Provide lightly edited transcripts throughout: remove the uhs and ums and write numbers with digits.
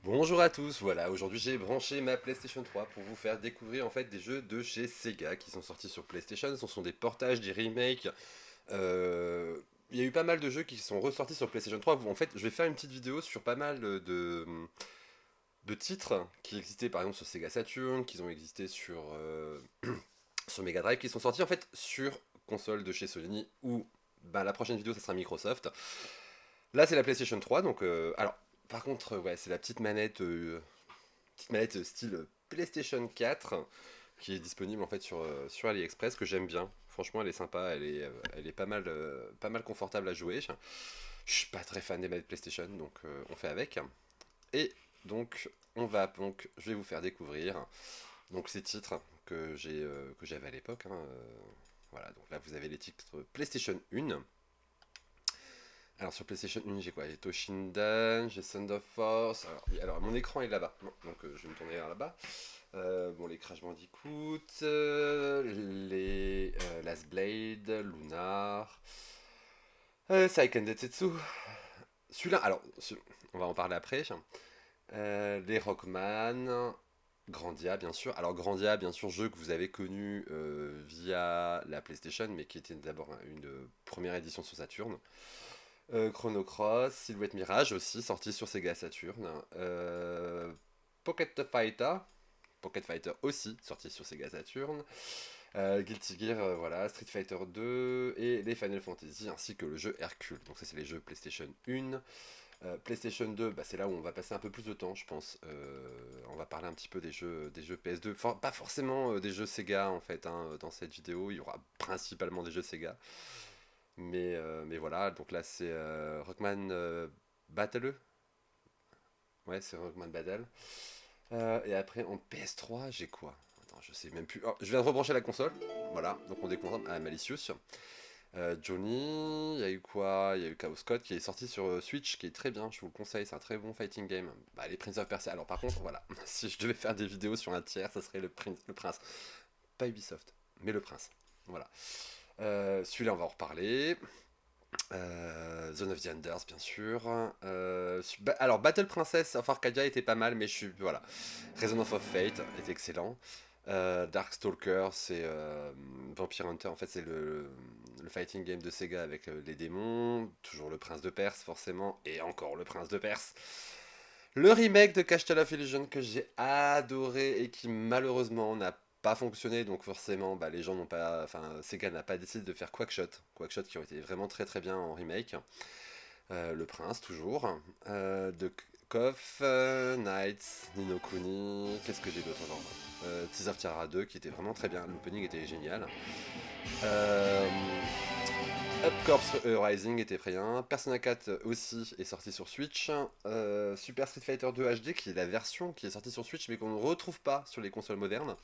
Bonjour à tous, voilà, aujourd'hui j'ai branché ma PlayStation 3 pour vous faire découvrir en fait des jeux de chez Sega qui sont sortis sur PlayStation. Ce sont des portages, des remakes. euh, Il y a eu pas mal de jeux qui sont ressortis sur PlayStation 3. En fait, je vais faire une petite vidéo sur pas mal de titres qui existaient par exemple sur Sega Saturn, qui ont existé sur Mega Drive, qui sont sortis en fait sur console de chez Sony ou bah, la prochaine vidéo ça sera Microsoft. Là c'est la PlayStation 3, donc alors par contre ouais c'est la petite manette style PlayStation 4 qui est disponible en fait sur AliExpress que j'aime bien. Franchement, elle est sympa, elle est pas mal confortable à jouer. Je suis pas très fan des manettes PlayStation, donc on fait avec. Et donc, je vais vous faire découvrir donc ces titres que j'avais à l'époque. Voilà, donc là vous avez les titres PlayStation 1. Alors sur PlayStation 1, j'ai quoi? J'ai Toshindan, j'ai Thunder Force. Alors, mon écran est là-bas, donc je vais me tourner vers là-bas. Bon, les Crash Bandicoot, les Last Blade, Lunar, Seiken Densetsu. Celui-là, on va en parler après. Les Rockman, Grandia, bien sûr. Alors, Grandia, bien sûr, jeu que vous avez connu via la PlayStation, mais qui était d'abord une première édition sur Saturn. Chrono Cross, Silhouette Mirage aussi, sorti sur Sega Saturn. Pocket Fighter, Pocket Fighter aussi, sorti sur Sega Saturn. Guilty Gear, voilà, Street Fighter 2 et les Final Fantasy ainsi que le jeu Hercule. Donc ça c'est les jeux PlayStation 1. PlayStation 2, bah, c'est là où on va passer un peu plus de temps, je pense. On va parler un petit peu des jeux PS2. Pas forcément des jeux Sega en fait, dans cette vidéo. Il y aura principalement des jeux Sega. Mais voilà, donc là c'est Rockman Battle. Ouais, c'est Rockman Battle. Et après en PS3, j'ai quoi? Attends, je sais même plus. Oh, je viens de rebrancher la console. Voilà, donc on déconcentre. Ah, Malicious. Johnny, il y a eu quoi? Il y a eu Chaos Code qui est sorti sur Switch, qui est très bien, je vous le conseille, c'est un très bon fighting game. Bah, les Prince of Persia. Alors par contre, voilà, si je devais faire des vidéos sur un tiers, ça serait le Prince. Pas Ubisoft, mais le Prince. Voilà. Celui-là, on va en reparler. Zone of the Enders, bien sûr. Alors, Battle Princess of Arcadia était pas mal, mais je suis. Voilà. Resonance of Fate est excellent. Darkstalker, c'est Vampire Hunter, en fait, c'est le fighting game de Sega avec les démons. Toujours le Prince de Perse, forcément. Et encore le Prince de Perse. Le remake de Castle of Illusion que j'ai adoré et qui malheureusement n'a pas fonctionné, donc forcément bah, les gens n'ont pas, enfin Sega n'a pas décidé de faire Quackshot qui ont été vraiment très très bien en remake. Le Prince toujours, de Koff, Knights, Nino Kuni, qu'est-ce que j'ai d'autre encore? Tears of Terra 2 qui était vraiment très bien, l'opening était génial. Euh, Up Corps Rising était très bien. Persona 4 aussi est sorti sur Switch. Super Street Fighter 2 HD qui est la version qui est sortie sur Switch mais qu'on ne retrouve pas sur les consoles modernes.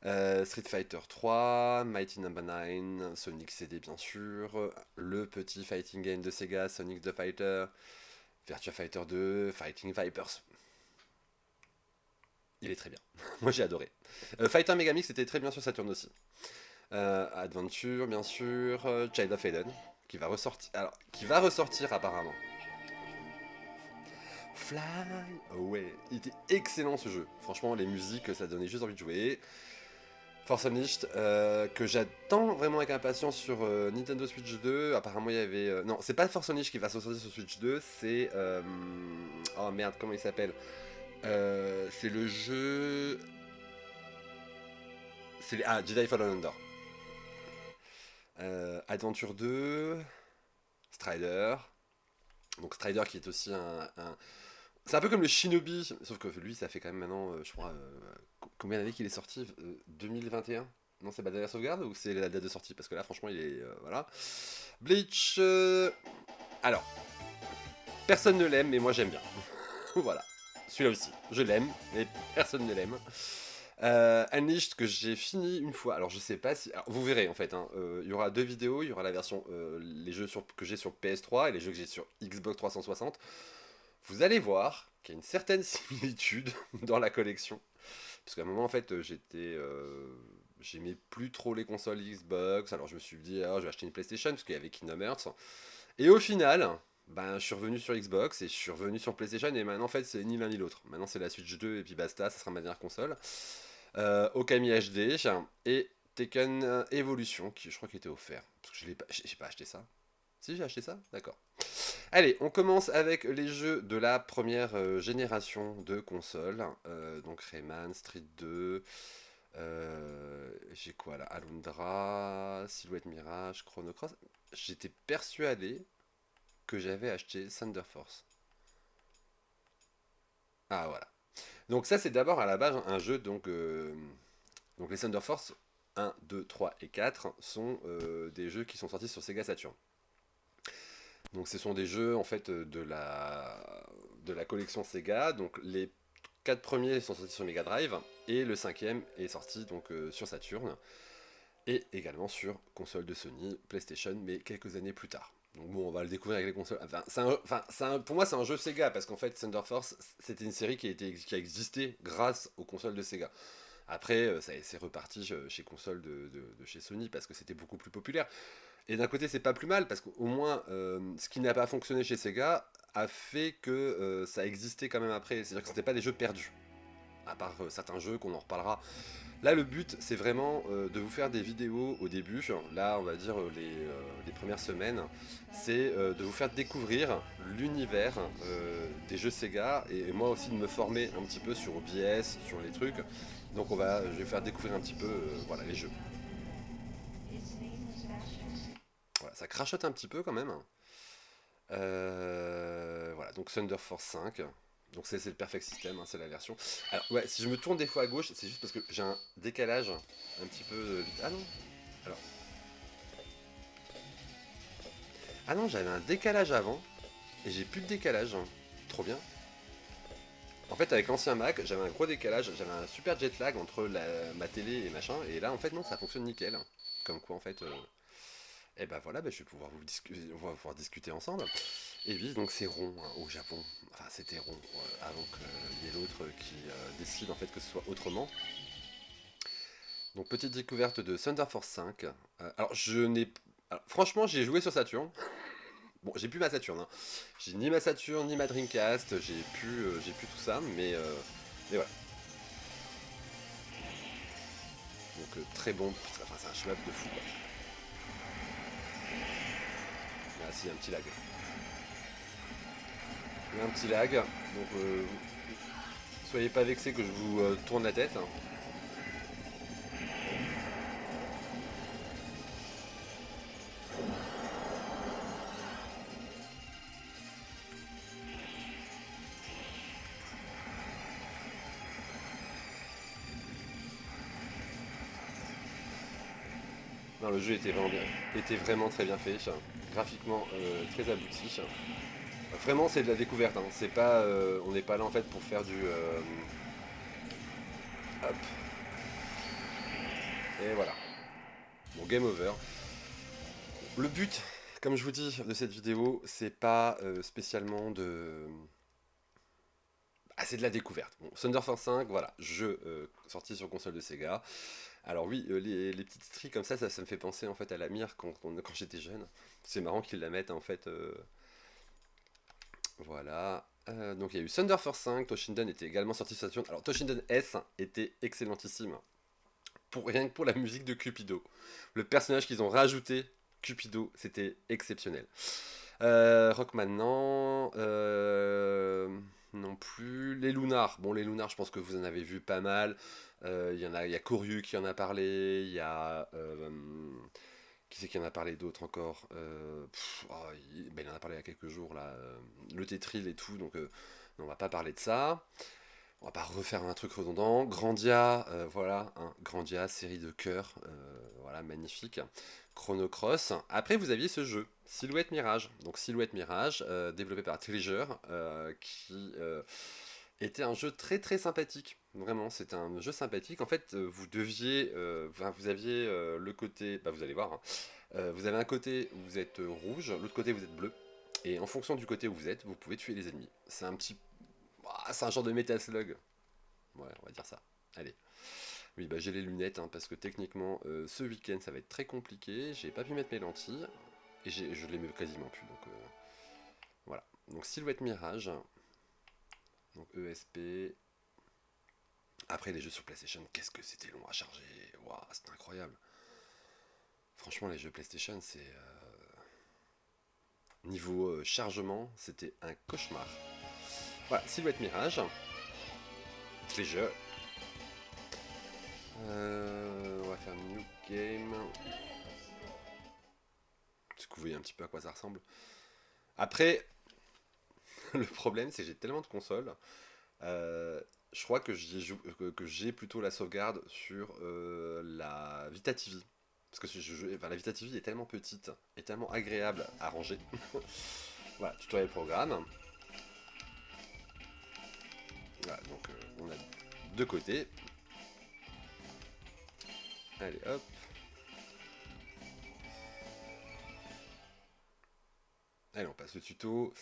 Street Fighter 3, Mighty No. 9, Sonic CD bien sûr, le petit fighting game de Sega, Sonic the Fighter, Virtua Fighter 2, Fighting Vipers. Il est très bien. Moi j'ai adoré. Fighter Megamix était très bien sur Saturn aussi. Adventure bien sûr, Child of Eden qui va ressortir apparemment. Fly Away. Il était excellent ce jeu. Franchement, les musiques, ça donnait juste envie de jouer. Force Unleashed, que j'attends vraiment avec impatience sur Nintendo Switch 2. Apparemment, il y avait. Non, c'est pas Force Unleashed qui va sortir sur Switch 2, c'est. Oh merde, comment il s'appelle? C'est le jeu. Jedi Fallen Order. Adventure 2, Strider. Donc Strider qui est aussi c'est un peu comme le Shinobi, sauf que lui, ça fait quand même maintenant, je crois, combien d'années qu'il est sorti? 2021? Non, c'est pas la dernière sauvegarde ou c'est la date de sortie? Parce que là, franchement, il est. Voilà. Bleach. Alors, personne ne l'aime, mais moi j'aime bien. Voilà. Celui-là aussi, je l'aime, mais personne ne l'aime. Unleashed que j'ai fini une fois. Alors je sais pas si. Alors, vous verrez en fait. Il y aura deux vidéos. Il y aura la version les jeux que j'ai sur PS3 et les jeux que j'ai sur Xbox 360. Vous allez voir qu'il y a une certaine similitude dans la collection. Parce qu'à un moment, en fait, j'aimais plus trop les consoles Xbox, alors je me suis dit, ah, je vais acheter une PlayStation, parce qu'il y avait Kingdom Hearts. Et au final, ben, je suis revenu sur Xbox, et je suis revenu sur PlayStation, et maintenant, en fait, c'est ni l'un ni l'autre. Maintenant, c'est la Switch 2, et puis basta, ça sera ma dernière console. Okami HD, et Tekken Evolution, qui je crois qu'il était offert. Parce que je l'ai pas, j'ai pas acheté ça. Si, j'ai acheté ça. D'accord. Allez, on commence avec les jeux de la première génération de consoles. Donc Rayman, Street 2, j'ai quoi là? Alundra, Silhouette Mirage, Chrono Cross. J'étais persuadé que j'avais acheté Thunder Force. Ah voilà. Donc ça c'est d'abord à la base un jeu donc les Thunder Force 1, 2, 3 et 4 sont des jeux qui sont sortis sur Sega Saturn. Donc ce sont des jeux en fait de la collection Sega. Donc les quatre premiers sont sortis sur Mega Drive et le cinquième est sorti donc sur Saturn et également sur console de Sony, PlayStation, mais quelques années plus tard. Donc bon, on va le découvrir avec les consoles. Pour moi, c'est un jeu Sega parce qu'en fait, Thunder Force, c'était une série qui a existé grâce aux consoles de Sega. Après, c'est reparti chez console de chez Sony parce que c'était beaucoup plus populaire. Et d'un côté, c'est pas plus mal, parce qu'au moins, ce qui n'a pas fonctionné chez Sega a fait que ça existait quand même après. C'est-à-dire que c'était pas des jeux perdus, à part certains jeux qu'on en reparlera. Là, le but, c'est vraiment de vous faire des vidéos au début. Là, on va dire les premières semaines, c'est de vous faire découvrir l'univers des jeux Sega, et moi aussi de me former un petit peu sur OBS, sur les trucs. Donc je vais faire découvrir un petit peu voilà, les jeux. Voilà, ça crachote un petit peu quand même. Voilà, donc Thunder Force 5. Donc c'est le Perfect System, hein, c'est la version. Alors ouais, si je me tourne des fois à gauche, c'est juste parce que j'ai un décalage un petit peu vite. Ah non. Alors. Ah non, j'avais un décalage avant et j'ai plus de décalage. Trop bien. En fait, avec l'ancien Mac, j'avais un gros décalage, j'avais un super jet lag entre ma télé et machin, et là en fait non, ça fonctionne nickel. Comme quoi en fait, et ben voilà, je vais pouvoir on va pouvoir discuter ensemble. Et oui, donc c'est rond hein, au Japon. Enfin, c'était rond avant qu'il y ait l'autre qui décide en fait que ce soit autrement. Donc petite découverte de Thunder Force 5. Alors je n'ai, alors, franchement, j'ai joué sur Saturn. Bon, j'ai plus ma Saturn. Hein. J'ai ni ma Saturn ni ma Dreamcast. J'ai plus tout ça, mais voilà. Donc très bon. Enfin, c'est un shmup de fou. Quoi. Ah, si, un petit lag. Il y a un petit lag. Donc soyez pas vexés que je vous tourne la tête. Hein. Non, le jeu était vraiment très bien fait, graphiquement très abouti. Vraiment, c'est de la découverte. Hein. C'est pas, on n'est pas là en fait pour faire du. Hop. Et voilà. Bon, game over. Le but, comme je vous dis, de cette vidéo, c'est pas spécialement de. Ah, c'est de la découverte. Bon, Thunder Force 5, voilà, jeu sorti sur console de Sega. Alors oui, les petites stries comme ça me fait penser en fait à la mire quand j'étais jeune. C'est marrant qu'ils la mettent en fait. Voilà. Donc il y a eu Thunder Force 5, Toshinden était également sorti sur Saturn. Alors Toshinden S était excellentissime. Rien que pour la musique de Cupido. Le personnage qu'ils ont rajouté, Cupido, c'était exceptionnel. Rockman, non. Non plus. Les Lunars. Bon, les Lunars, je pense que vous en avez vu pas mal. Il y a Koryu qui en a parlé. Il y a. Qui c'est qui en a parlé d'autres encore il en a parlé il y a quelques jours, là. Le Tetril et tout, donc on va pas parler de ça. On va pas refaire un truc redondant. Grandia, voilà, hein, Grandia, série de cœurs, voilà, magnifique. Chrono Cross. Après, vous aviez ce jeu, Silhouette Mirage. Donc Silhouette Mirage, développé par Treasure, qui était un jeu très très sympathique. Vraiment, c'était un jeu sympathique. En fait, vous aviez le côté, bah, vous allez voir, hein. Vous avez un côté où vous êtes rouge, l'autre côté vous êtes bleu. Et en fonction du côté où vous êtes, vous pouvez tuer les ennemis. C'est un genre de Metal Slug. Ouais, on va dire ça. Allez. Oui, bah j'ai les lunettes, hein, parce que techniquement, ce week-end, ça va être très compliqué. J'ai pas pu mettre mes lentilles, et je les mets quasiment plus, donc voilà. Donc Silhouette Mirage, donc ESP. Après, les jeux sur PlayStation, qu'est-ce que c'était long à charger. Waouh, c'était incroyable. Franchement, les jeux PlayStation, c'est... niveau chargement, c'était un cauchemar. Voilà, Silhouette Mirage. Treasure. On va faire New Game. Parce que vous voyez un petit peu à quoi ça ressemble. Après, le problème, c'est que j'ai tellement de consoles. euh, je crois que que j'ai plutôt la sauvegarde sur la Vita TV. Parce que enfin, la Vita TV est tellement petite et tellement agréable à ranger. Voilà, tutoriel programme. Voilà, donc on a deux côtés. Allez hop. Allez, on passe le tuto.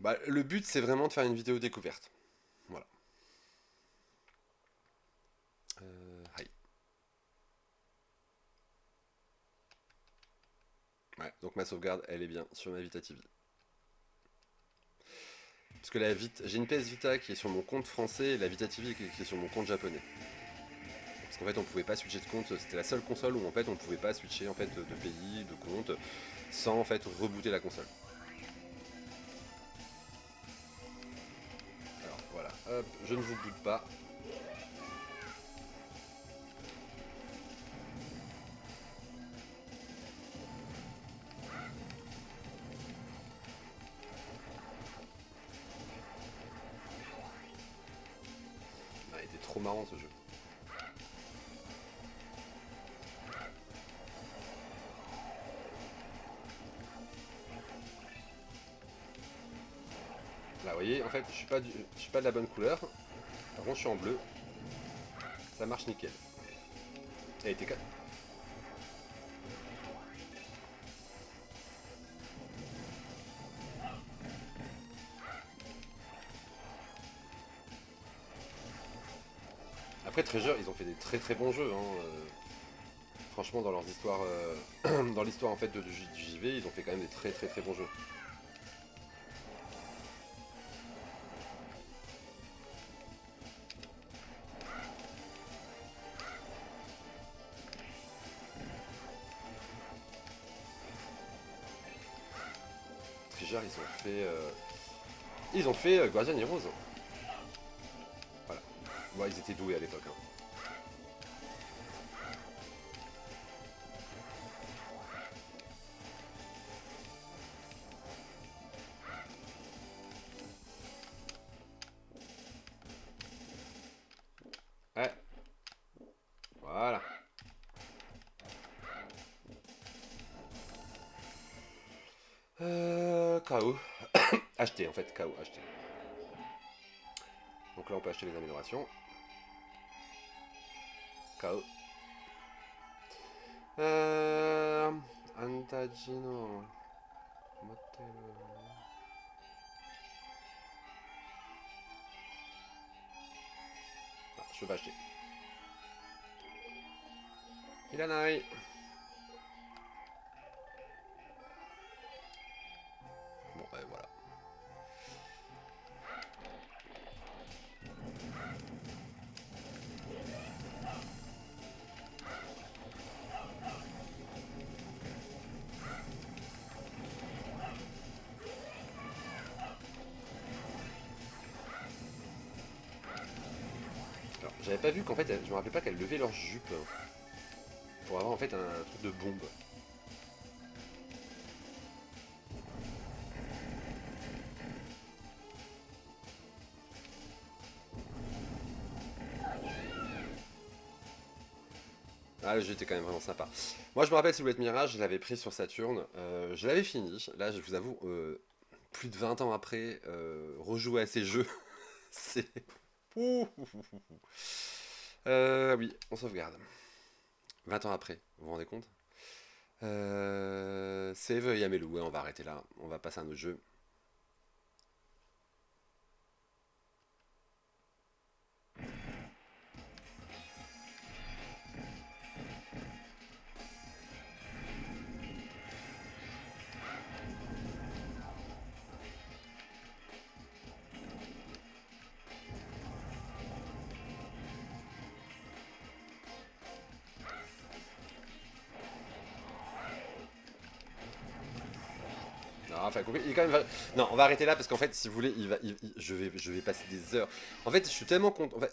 Bah, le but, c'est vraiment de faire une vidéo découverte. Voilà. Hi. Ouais, donc ma sauvegarde, elle est bien sur ma Vita TV. Parce que j'ai une PS Vita qui est sur mon compte français et la Vita TV qui est sur mon compte japonais. Parce qu'en fait, on pouvait pas switcher de compte. C'était la seule console où en fait, on pouvait pas switcher en fait de pays, de compte, sans en fait rebooter la console. Alors voilà, hop, je ne vous boude pas. Ah, il était trop marrant ce jeu. Là, vous voyez, en fait, je suis pas de la bonne couleur. Par contre, je suis en bleu. Ça marche nickel. Elle était Après, Treasure, ils ont fait des très très bons jeux. Hein. Franchement, dans leurs histoires, dans l'histoire en fait du JV, ils ont fait quand même des très très très bons jeux. Treasure, ils ont fait Guardian Heroes. Voilà. Ouais, ils étaient doués à l'époque. Hein. Ouais, voilà. KO. Acheter en fait, KO, acheter. Donc là, on peut acheter les améliorations. KO. Euh... Antagino. Motel. Ah, je peux pas acheter. Ilanai. Bon, voilà. Alors, j'avais pas vu qu'en fait, je me rappelais pas qu'elles levaient leur jupe pour avoir en fait un truc de bombe. Ah, le jeu était quand même vraiment sympa. Moi, je me rappelle Silhouette Mirage, je l'avais pris sur Saturn. Je l'avais fini. Là, je vous avoue, plus de 20 ans après, rejouer à ces jeux, c'est... Ouh, ouh, ouh, ouh. Oui, on sauvegarde. 20 ans après, vous vous rendez compte? Save Yamelu, ouais, on va arrêter là. On va passer à un autre jeu. enfin, il est quand même. Non, on va arrêter là parce qu'en fait, si vous voulez, je vais passer des heures. En fait, je suis tellement content. En fait,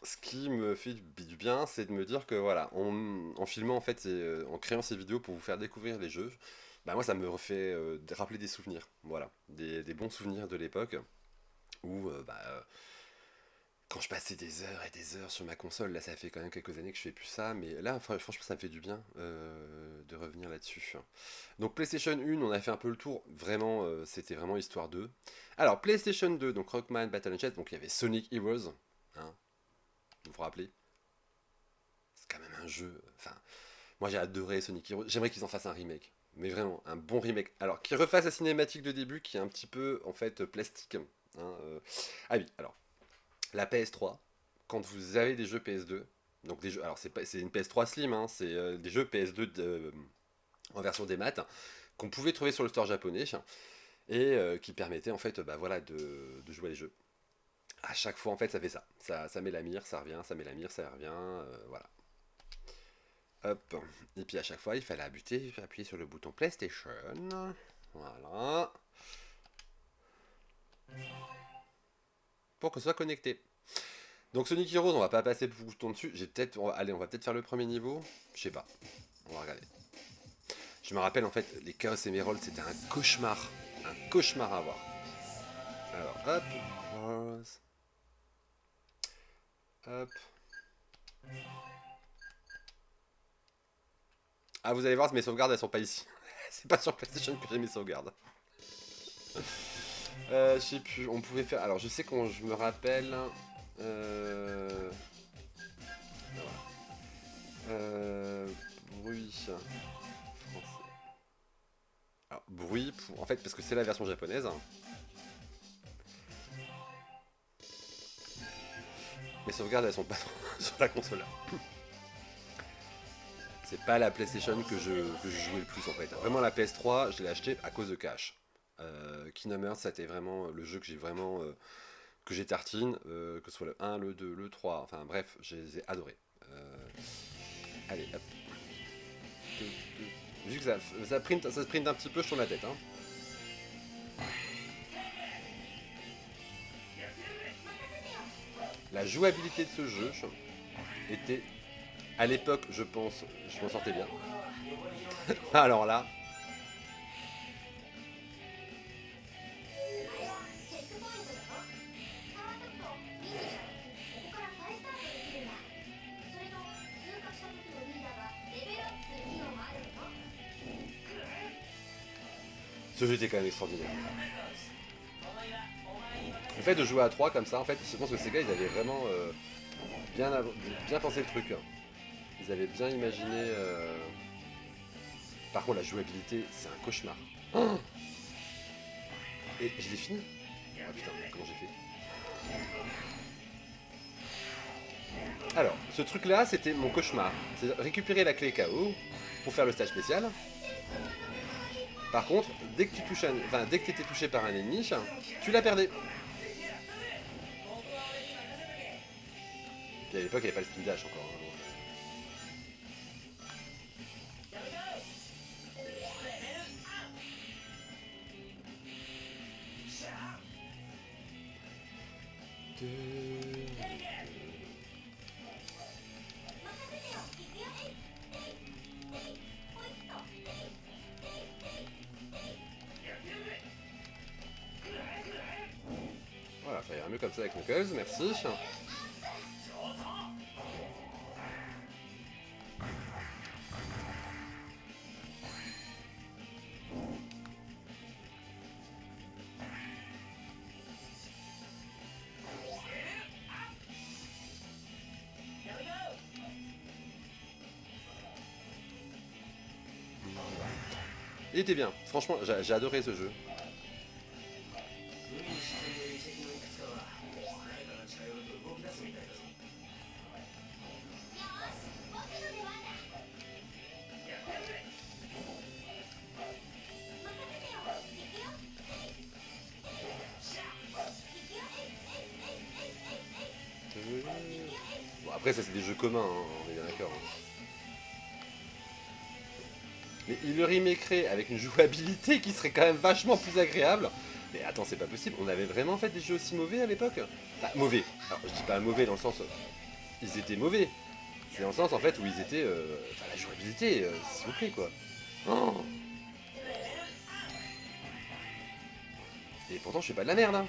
ce qui me fait du bien, c'est de me dire que voilà, en filmant en fait, et, en créant ces vidéos pour vous faire découvrir les jeux, bah moi ça me refait rappeler des souvenirs, voilà, des bons souvenirs de l'époque où quand je passais des heures et des heures sur ma console, là ça fait quand même quelques années que je fais plus ça, mais là franchement ça me fait du bien de revenir là-dessus. Donc PlayStation 1, on a fait un peu le tour, vraiment c'était vraiment Histoire 2. Alors PlayStation 2, donc Rockman Battle Chess, donc il y avait Sonic Heroes, hein, vous vous rappelez? C'est quand même un jeu, enfin, moi j'ai adoré Sonic Heroes, j'aimerais qu'ils en fassent un remake. Mais vraiment, un bon remake. Alors, qu'ils refassent la cinématique de début qui est un petit peu, en fait, plastique. Hein, Ah oui, alors, la PS3, quand vous avez des jeux PS2, donc des jeux, alors c'est une PS3 Slim, hein, c'est des jeux PS2 en version des maths qu'on pouvait trouver sur le store japonais et qui permettaient en fait bah, voilà, de jouer à les jeux. À chaque fois en fait ça fait ça. Ça met la mire, ça revient, ça met la mire, ça revient, voilà. Hop. Et puis à chaque fois il fallait appuyer sur le bouton PlayStation. Voilà. Pour que ce soit connecté. Donc Sonic Heroes, on va pas passer beaucoup de temps dessus. Allez, on va peut-être faire le premier niveau. Je sais pas. On va regarder. Je me rappelle en fait, les Chaos Emerald, c'était un cauchemar. Un cauchemar à voir. Alors, hop. Hop. Ah, vous allez voir, mes sauvegardes, elles sont pas ici. C'est pas sur PlayStation que j'ai mes sauvegardes. Je sais plus, on pouvait faire... Alors, je sais qu'on... Je me rappelle... Euh... Bruit... Français. Alors, bruit, en fait, parce que c'est la version japonaise. Mes sauvegardes, elles sont pas sur la console. C'est pas la PlayStation que je jouais le plus en fait. Vraiment la PS3, je l'ai acheté à cause de Cash. Kingdom Hearts, ça a été vraiment le jeu que j'ai vraiment que j'ai tartine, que ce soit le 1, le 2, le 3, enfin bref, je les ai adorés. Allez, hop. Vu que ça sprint un petit peu, je tourne la tête. Hein. La jouabilité de ce jeu était, à l'époque, je pense, je m'en sortais bien. Alors là, ce jeu était quand même extraordinaire. Le fait de jouer à 3 comme ça, en fait, je pense que ces gars, ils avaient vraiment bien, bien pensé le truc. Hein. Ils avaient bien imaginé. Par contre, la jouabilité, c'est un cauchemar. Oh et je l'ai fini. Ah putain, comment j'ai fait? Alors, ce truc-là, c'était mon cauchemar. C'est récupérer la clé KO pour faire le stage spécial. Par contre, dès que tu touches enfin, dès que tu étais touché par un ennemi, tu la perdais. Puis à l'époque, il n'y avait pas le spin dash encore. Hein. Voilà, ça ira mieux comme ça avec Knuckles, merci. Il était bien, franchement, j'ai adoré ce jeu. Bon, après, ça c'est des jeux communs, hein, on est bien d'accord. Hein. Mais il le remakerait avec une jouabilité qui serait quand même vachement plus agréable. Mais attends, c'est pas possible, on avait vraiment fait des jeux aussi mauvais à l'époque? Bah, mauvais. Alors, je dis pas mauvais dans le sens... ils étaient mauvais. C'est dans le sens, en fait, où ils étaient... Enfin, la jouabilité, s'il vous plaît, quoi. Oh. Et pourtant, je fais pas de la merde, hein.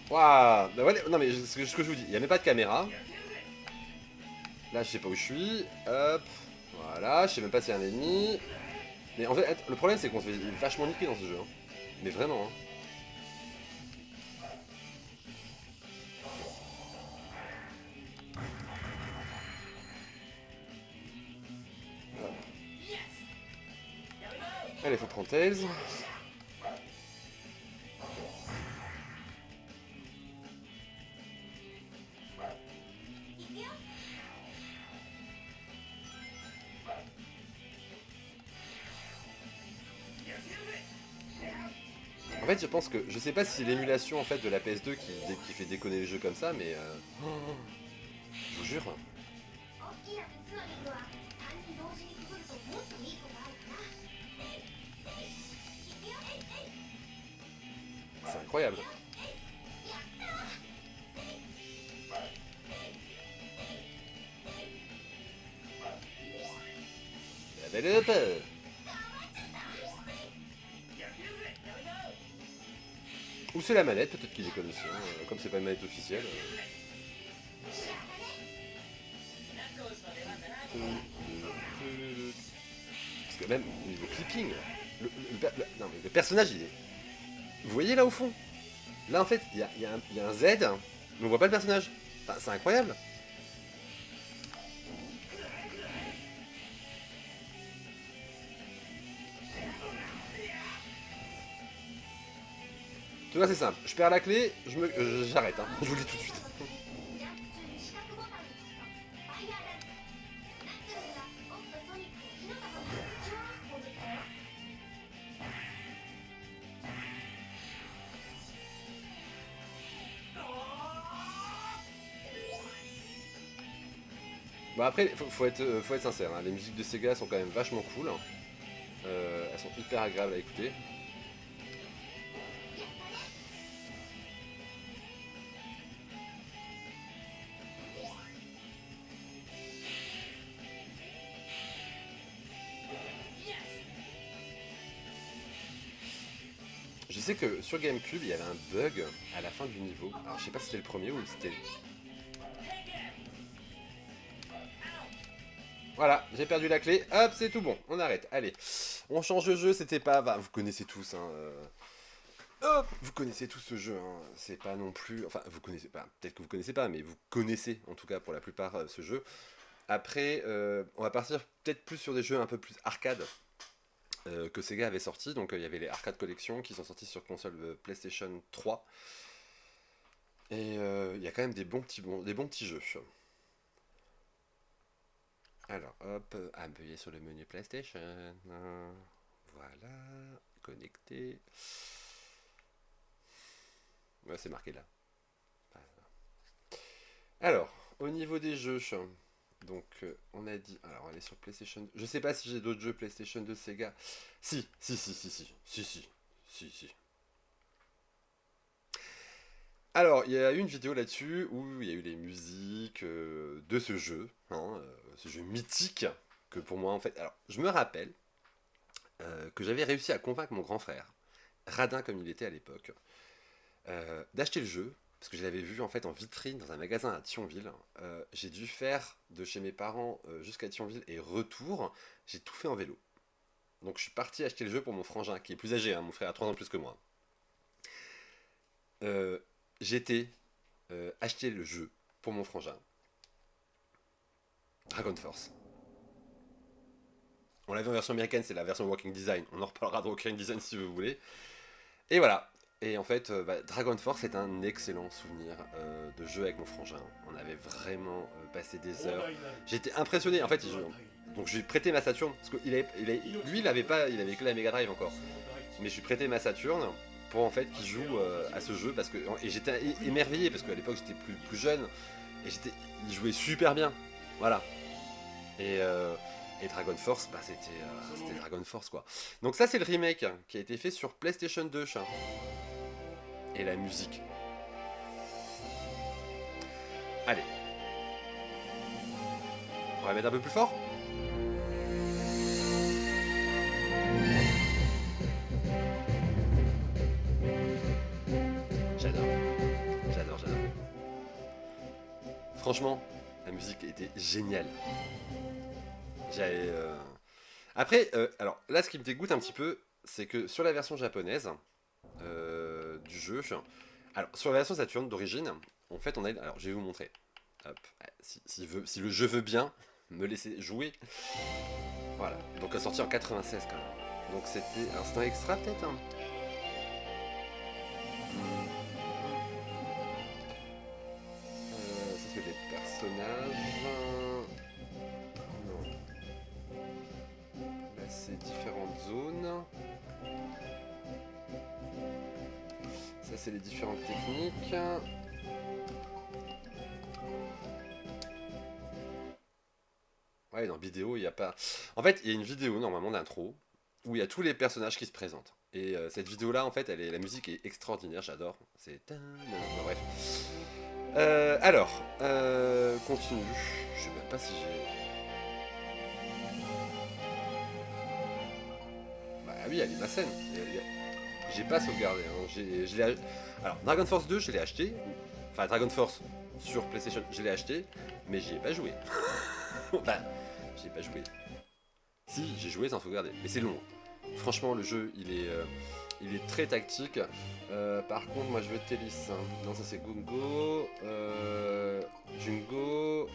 Waouh. Bah, voilà. Non, mais ce que je vous dis, il n'y a même pas de caméra. Là, je sais pas où je suis. Hop. Voilà, je sais même pas s'il y a un ennemi. Mais en fait, le problème, c'est qu'on se fait vachement niquer dans ce jeu. Hein. Mais vraiment, hein. Allez, faut prendre Tails. En fait, je pense que... Je sais pas si l'émulation en fait de la PS2 qui fait déconner les jeux comme ça, mais... je vous jure. C'est incroyable. Level up. Ou c'est la manette, peut-être qu'ils déconnent aussi, hein, comme c'est pas une manette officielle. Parce que même au niveau clipping, non, mais le personnage il est... Vous voyez là au fond? Là en fait, il y a un Z, mais on voit pas le personnage. Enfin, c'est incroyable. Tu vois, c'est simple. Je perds la clé, j'arrête. Hein. Je vous le dis tout de suite. Bon après, faut être sincère. Hein. Les musiques de Sega sont quand même vachement cool. Hein. Elles sont hyper agréables à écouter. Je sais que sur GameCube, il y avait un bug à la fin du niveau. Alors je sais pas si c'était le premier ou c'était... Voilà, j'ai perdu la clé. Hop, c'est tout bon. On arrête. Allez. On change de jeu, c'était pas... Bah, vous connaissez tous, hein. Hop, vous connaissez tous ce jeu, hein. C'est pas non plus... Enfin, vous connaissez pas. Peut-être que vous connaissez pas, mais vous connaissez, en tout cas, pour la plupart, ce jeu. Après, on va partir peut-être plus sur des jeux un peu plus arcade. Que Sega avait sorti, donc il y avait les Arcade Collection qui sont sortis sur console PlayStation 3. Et il y a quand même des bons petits jeux. Alors, hop, appuyer sur le menu PlayStation. Voilà, connecté. Ouais, c'est marqué là. Alors, au niveau des jeux, donc on a dit. Alors, on est sur PlayStation. Je sais pas si j'ai d'autres jeux PlayStation de Sega. Si. Alors, il y a eu une vidéo là-dessus où il y a eu les musiques de ce jeu, hein, ce jeu mythique que pour moi en fait. Alors, je me rappelle que j'avais réussi à convaincre mon grand frère, radin comme il était à l'époque, d'acheter le jeu parce que je l'avais vu en fait en vitrine dans un magasin à Thionville. J'ai dû faire de chez mes parents jusqu'à Thionville et retour. J'ai tout fait en vélo. Donc, je suis parti acheter le jeu pour mon frangin qui est plus âgé, hein, mon frère a 3 ans de plus que moi. Euh, J'étais acheter le jeu pour mon frangin. Dragon Force. On l'avait en version américaine, c'est la version Walking Design. On en reparlera de Walking Design si vous voulez. Et voilà. Et en fait, Dragon Force est un excellent souvenir de jeu avec mon frangin. On avait vraiment passé des heures. J'étais impressionné. En fait, donc je lui ai prêté ma Saturn parce que lui, il avait que la Mega Drive encore. Mais je lui ai prêté ma Saturn pour en fait qu'il joue à ce jeu parce que et j'étais émerveillé parce qu'à l'époque j'étais plus jeune et il jouait super bien. Voilà. Et, euh, et Dragon Force, c'était Dragon Force quoi. Donc ça c'est le remake qui a été fait sur PlayStation 2. Et la musique. Allez, on va mettre un peu plus fort. J'adore, j'adore. Franchement, la musique était géniale. J'avais. Après, alors là, ce qui me dégoûte un petit peu, c'est que sur la version japonaise du jeu, alors sur la version Saturn d'origine, en fait, on a. Alors, je vais vous montrer. Hop, si le jeu veut bien me laisser jouer. Voilà. Donc, elle est sortie en 96 quand même. Donc, c'était un extra peut-être. Hein. Ça c'est des personnages. Non. Là c'est différentes zones. Ça c'est les différentes techniques. Ouais, dans vidéo il n'y a pas. En fait, il y a une vidéo normalement d'intro où il y a tous les personnages qui se présentent. Et cette vidéo-là, en fait, la musique est extraordinaire, j'adore. C'est. Bon, bref. Alors, continue. Je sais même pas si j'ai. Bah oui, elle est ma scène. J'ai pas sauvegardé. Hein. Alors, Dragon Force 2, je l'ai acheté. Enfin, Dragon Force sur PlayStation, je l'ai acheté, mais j'y ai pas joué. Enfin, j'y ai pas joué. Si, j'ai joué sans sauvegarder, mais c'est long. Franchement, le jeu, il est très tactique. Par contre, moi, je veux Télis. Hein. Non, ça c'est Gungo. Jungo.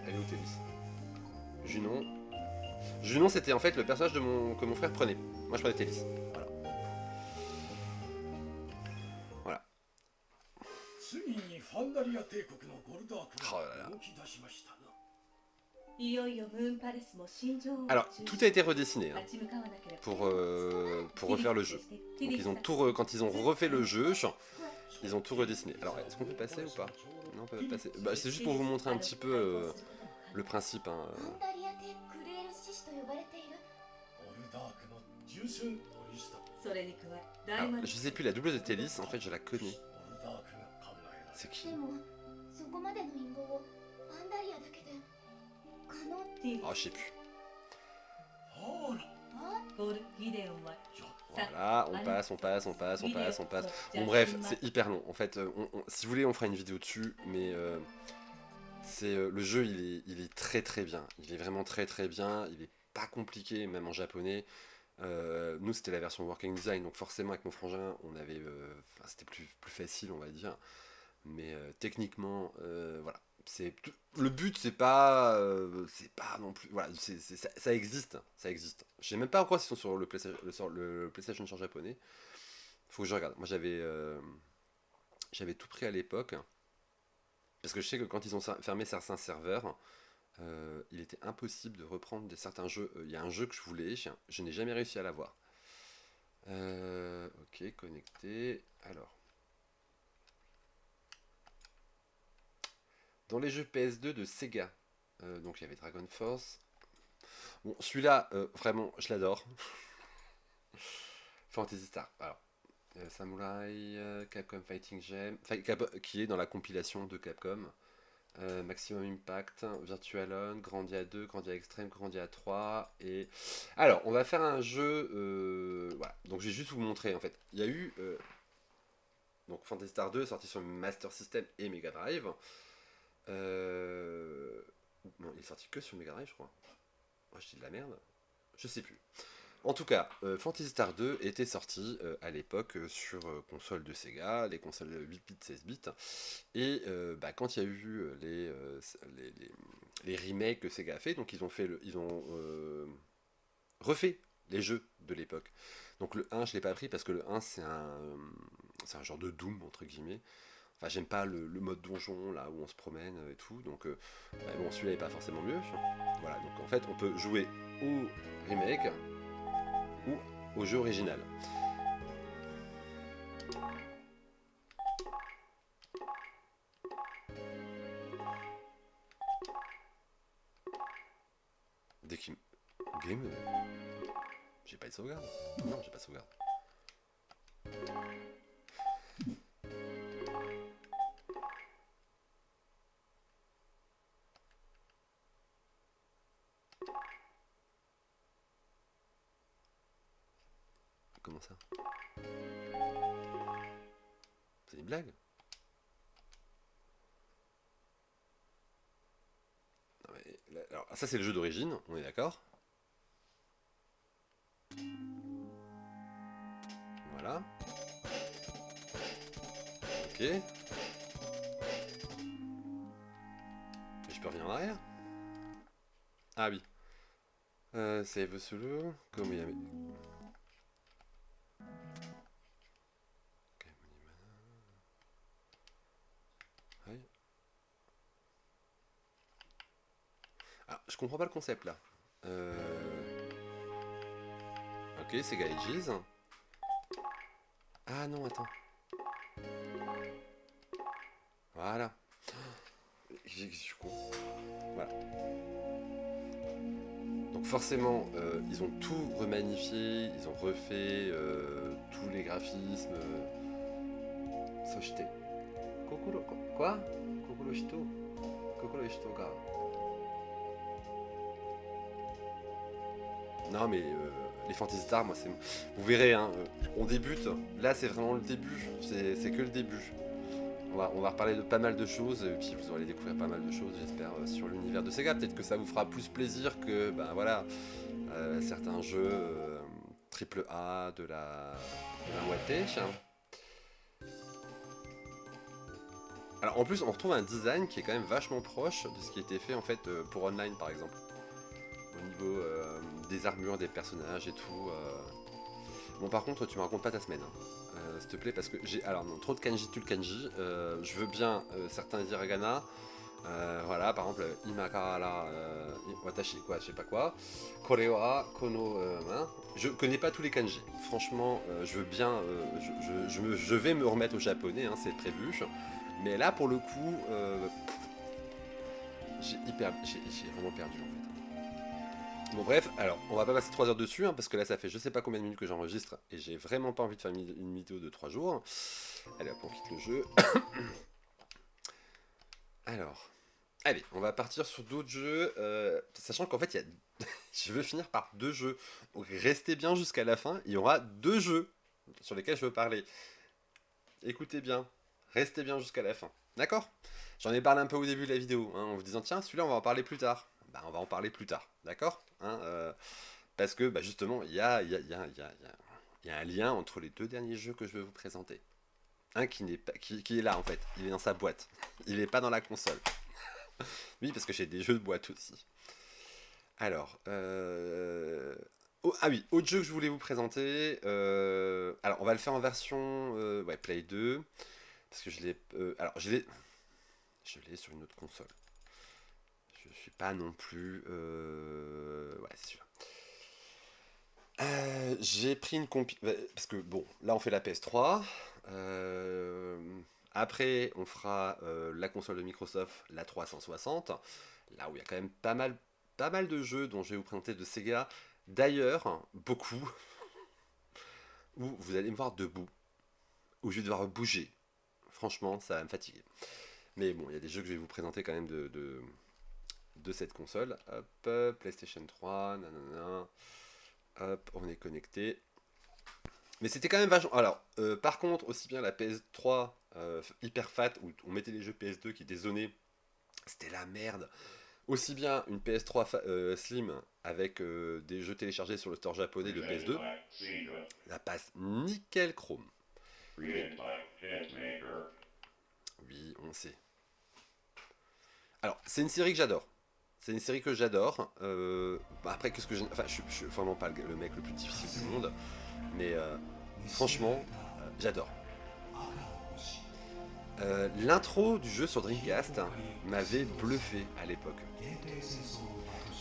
Elle est où Télis? Junon. Junon, c'était en fait le personnage que mon frère prenait. Moi, je prenais Télis. Voilà. Voilà. Oh là là. Alors, tout a été redessiné hein, pour refaire le jeu. Donc, quand ils ont refait le jeu, ils ont tout redessiné. Alors, est-ce qu'on peut passer ou pas? Non, on peut pas passer. Bah, c'est juste pour vous montrer un petit peu le principe. Hein. Alors, je sais plus, la double de Télis, en fait, je la connais. C'est qui? Oh, je sais plus. Voilà, on passe. Bon bref, c'est hyper long. En fait, si vous voulez, on fera une vidéo dessus, mais le jeu, il est très très bien. Il est vraiment très très bien. Il est pas compliqué, même en japonais. Nous, c'était la version Working Design, donc forcément avec mon frangin, c'était plus facile, on va dire. Mais techniquement, voilà. Le but, c'est pas non plus. Voilà, ça existe, ça existe. Je sais même pas encore s'ils sont sur le PlayStation sur japonais. Faut que je regarde. Moi, j'avais tout pris à l'époque parce que je sais que quand ils ont fermé certains serveurs, il était impossible de reprendre certains jeux. Il y a un jeu que je voulais, je n'ai jamais réussi à l'avoir. Ok, connecté. Alors. Dans les jeux PS2 de Sega, donc il y avait Dragon Force. Bon, celui-là, vraiment, je l'adore. Fantasy Star. Alors, Samurai, Capcom Fighting Gem, qui est dans la compilation de Capcom. Maximum Impact, Virtualon, Grandia 2, Grandia Extreme, Grandia 3 et... Alors, on va faire un jeu... voilà, donc je vais juste vous montrer en fait. Il y a eu... donc Fantasy Star 2 sorti sur Master System et Mega Drive. Non, il est sorti que sur Mega Drive, je crois. Moi, je dis de la merde. Je sais plus. En tout cas, Phantasy Star 2 était sorti à l'époque sur console de Sega, les consoles 8 bits, 16 bits. Et quand il y a eu les remakes que Sega a fait, donc ils ont fait refait les jeux de l'époque. Donc le 1, je l'ai pas pris parce que le 1, c'est un genre de Doom, entre guillemets. Enfin, j'aime pas le mode donjon, là, où on se promène et tout. Donc, bah, bon, celui-là est pas forcément mieux. Voilà, donc en fait, on peut jouer au remake ou au jeu original. Dès qu'il... Game... J'ai pas de sauvegarde. Non, j'ai pas de sauvegarde. Comment ça? C'est une blague? Non, mais, alors, ça, c'est le jeu d'origine, on est d'accord? Voilà. Ok. Et je peux revenir en arrière? Ah oui. Save solo. Comme il y a... Ouais. Ah, je comprends pas le concept là. Ok, c'est Gaijis. Ah non, attends. Voilà. Je suis con. Voilà. Donc forcément, ils ont tout remanifié, ils ont refait tous les graphismes. Soshite. Kokoro... Quoi? Kokoro Shito? Kokoro Shito ga... Non mais les Fantasy Star, moi c'est... Vous verrez, hein, on débute. Là c'est vraiment le début. C'est que le début. On va reparler de pas mal de choses, et puis vous allez découvrir pas mal de choses, j'espère, sur l'univers de Sega. Peut-être que ça vous fera plus plaisir que, ben voilà, certains jeux triple A de la Watech. Alors en plus, on retrouve un design qui est quand même vachement proche de ce qui était fait en fait pour Online par exemple. Au niveau des armures, des personnages et tout. Bon, par contre, tu me racontes pas ta semaine, hein. S'il te plaît, parce que j'ai. Alors, non, trop de kanji, tout le kanji. Je veux bien certains hiragana. Voilà, par exemple, imakara, watashi, quoi, je sais pas quoi. Korewa, kono, hein. Je connais pas tous les kanji. Franchement, je veux bien. Je vais me remettre au japonais, hein, c'est prévu. Mais là, pour le coup, j'ai vraiment perdu en fait. Bon bref, alors on va pas passer 3 heures dessus, hein, parce que là ça fait je sais pas combien de minutes que j'enregistre et j'ai vraiment pas envie de faire une vidéo de 3 jours. Allez hop, on quitte le jeu. Alors, allez, on va partir sur d'autres jeux, sachant qu'en fait je veux finir par 2 jeux. Donc restez bien jusqu'à la fin, il y aura 2 jeux sur lesquels je veux parler. Écoutez bien, restez bien jusqu'à la fin. D'accord? J'en ai parlé un peu au début de la vidéo, hein, en vous disant tiens celui-là on va en parler plus tard. Bah on va en parler plus tard, d'accord, hein, parce que bah, justement, il y a un lien entre les 2 derniers jeux que je vais vous présenter. Un qui n'est pas, qui est là en fait, il est dans sa boîte, il n'est pas dans la console. Oui, parce que j'ai des jeux de boîte aussi. Alors, ah oui, autre jeu que je voulais vous présenter. Alors, on va le faire en version ouais, Play 2, parce que je l'ai, alors je l'ai sur une autre console. Je suis pas non plus, ouais, c'est celui-là. J'ai pris une compi... Parce que bon, là on fait la PS3. euh, Après, on fera la console de Microsoft, la 360. Là où il y a quand même pas mal de jeux dont je vais vous présenter de Sega. D'ailleurs, beaucoup, où vous allez me voir debout, où je vais devoir bouger. Franchement, ça va me fatiguer. Mais bon, il y a des jeux que je vais vous présenter quand même de cette console. Hop, PlayStation 3, nanana. Hop, on est connecté. Mais c'était quand même vachement. Alors, par contre, aussi bien la PS3 hyper fat où on mettait les jeux PS2 qui étaient zonés, c'était la merde. Aussi bien une PS3 Slim avec des jeux téléchargés sur le store japonais de PS2, la passe nickel chrome. Oui, on sait. Alors, c'est une série que j'adore. C'est une série que j'adore. Bah après, qu'est-ce que j'ai. Enfin, je suis vraiment pas le mec le plus difficile du monde. Mais franchement, j'adore. L'intro du jeu sur Dreamcast m'avait bluffé à l'époque.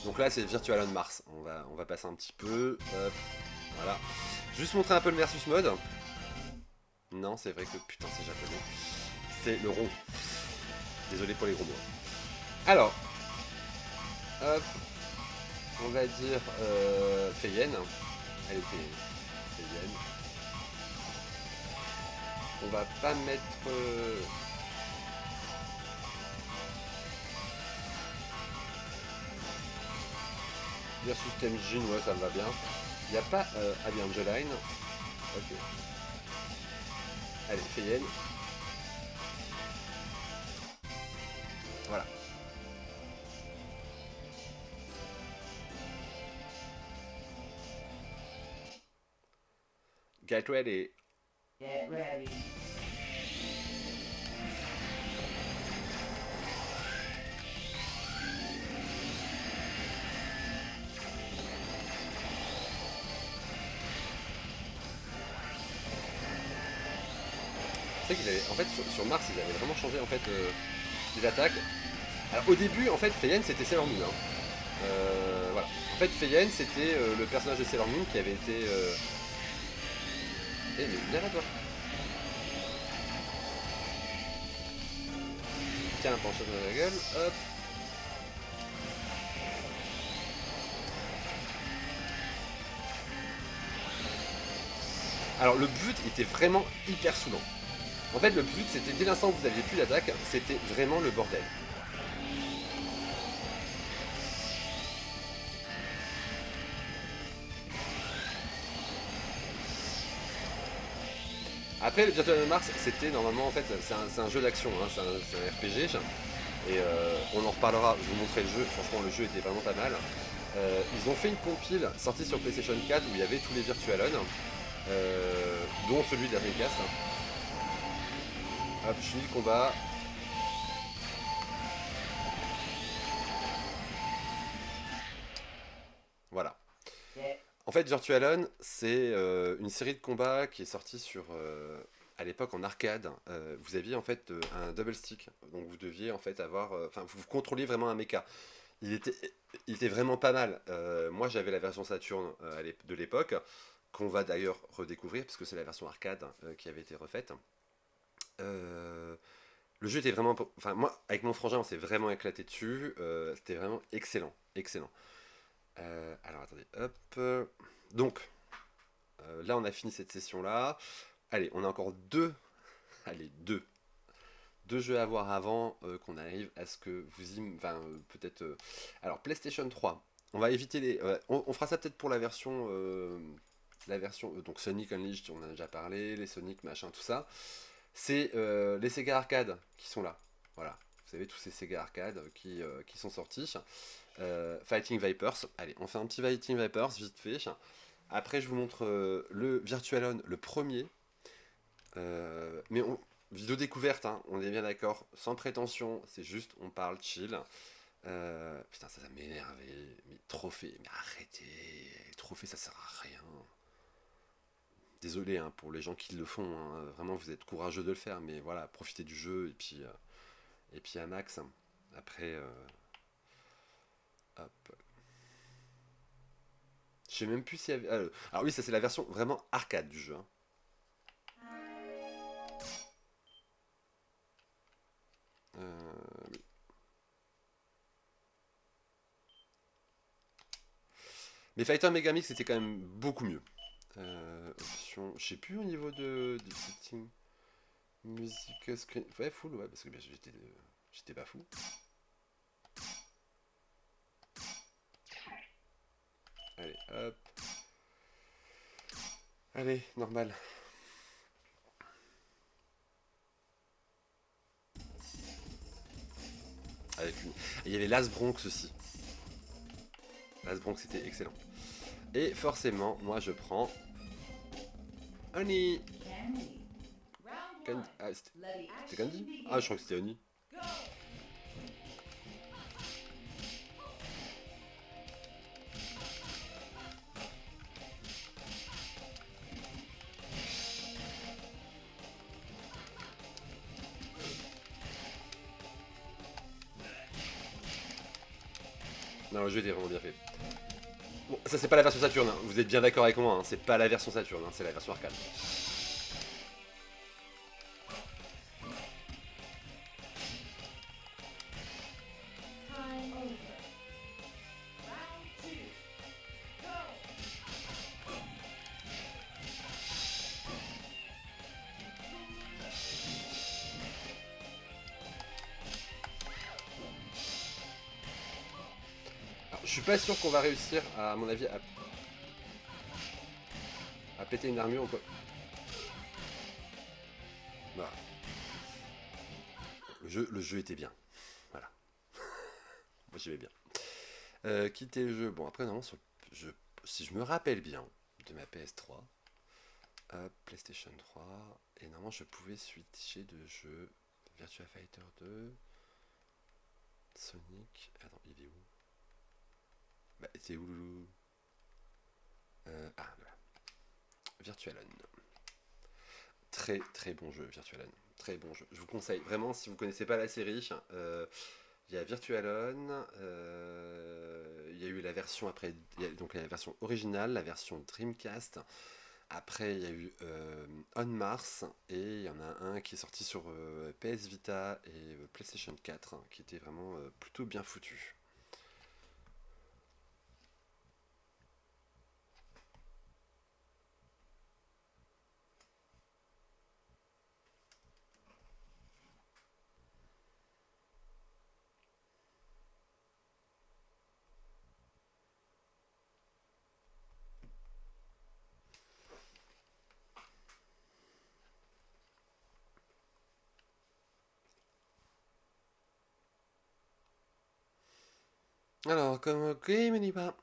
Donc là, c'est Virtual on Mars. On va passer un petit peu. Hop, voilà. Juste montrer un peu le versus mode. Non, c'est vrai que putain, c'est japonais. C'est le rond. Désolé pour les gros mots. Alors, hop, on va dire Feyen. Elle est Feyen. On va pas mettre. Versus Temjin, ouais, ça me va bien. Il n'y a pas. Allez, Angeline. Ok. Allez, Feyen. Voilà. Get ready. Get ready. C'est qu'ils avaient. En fait, sur Mars, ils avaient vraiment changé en fait les attaques. Alors au début, en fait, Feyen c'était Sailor Moon. Hein. Voilà. En fait, Feyen c'était le personnage de Sailor Moon qui avait été. Eh, mais viens là, toi. Tiens, un penchant dans la gueule. Hop. Alors le but était vraiment hyper saoulant. En fait, le but c'était dès l'instant où vous aviez plus d'attaque, c'était vraiment le bordel. Après, le Virtual Mars, c'était normalement, en fait, c'est un jeu d'action, hein, c'est un RPG, et on en reparlera, je vous montrerai le jeu, franchement, le jeu était vraiment pas mal. Ils ont fait une compile sortie sur PlayStation 4 où il y avait tous les Virtualon, dont celui de la Dreamcast. Hop, je finis le combat. Voilà. En fait, Virtualon, c'est une série de combats qui est sortie sur, à l'époque en arcade. Vous aviez en fait un double stick, donc vous deviez en fait avoir, enfin, vous contrôliez vraiment un mecha. Il était, il était vraiment pas mal. Moi, j'avais la version Saturn de l'époque, qu'on va d'ailleurs redécouvrir, parce que c'est la version arcade qui avait été refaite. Euh, le jeu était vraiment. Enfin, moi, avec mon frangin, on s'est vraiment éclaté dessus. C'était vraiment excellent. Excellent. Alors, attendez. Hop. Donc, là, on a fini cette session-là. Allez, on a encore deux. Allez, deux jeux à voir avant qu'on arrive à ce que vous y... Enfin, peut-être... Alors, PlayStation 3. On va éviter les... on fera ça peut-être pour la version... donc Sonic Unleashed, on en a déjà parlé, les Sonic, machin, tout ça. C'est les Sega Arcade qui sont là. Voilà. Vous savez, tous ces Sega Arcade qui sont sortis. Fighting Vipers. Allez, on fait un petit Fighting Vipers, vite fait. Après, je vous montre le Virtualon, le premier. Mais vidéo découverte, hein, on est bien d'accord, sans prétention, c'est juste on parle chill. Putain, ça m'énervait. Mais trophée, mais arrêtez. Trophée, ça sert à rien. Désolé hein, pour les gens qui le font, hein. Vraiment vous êtes courageux de le faire, mais voilà, profitez du jeu et puis un max. Après, hop. Je sais même plus s'il y avait. Alors oui, ça c'est la version vraiment arcade du jeu. Hein. Oui. Mais Fighter Megamix c'était quand même beaucoup mieux. Option, je sais plus au niveau des settings. Musique screen. Ouais, full, ouais, parce que bien j'étais pas fou. Allez, hop. Allez, normal. Avec une... Et il y avait Las Bronx aussi. Las Bronx c'était excellent. Et forcément, moi je prends Honey. Ah, c'était Candy. Ah, je crois que c'était Honey. Non, le jeu était vraiment bien fait. Bon, ça c'est pas la version Saturn, hein. Vous êtes bien d'accord avec moi, hein. C'est pas la version Saturn, hein. C'est la version arcade. Alors, je suis pas sûr qu'on va réussir, à mon avis, à péter une armure ou quoi. Voilà. Le jeu était bien. Voilà. Moi j'aimais bien. Quitter le jeu. Bon, après, normalement, si je me rappelle bien de ma PS3, PlayStation 3, et normalement, je pouvais switcher de jeu Virtua Fighter 2, Sonic. Attends, il est où? Bah, c'est où voilà. Virtualon. Très très bon jeu, Virtualon. Très bon jeu. Je vous conseille vraiment, si vous connaissez pas la série, il y a Virtualon, il y a eu la version après, donc la version originale, la version Dreamcast. Après, il y a eu On Mars et il y en a un qui est sorti sur PS Vita et PlayStation 4 qui était vraiment plutôt bien foutu. Alors, comme game n'y pas.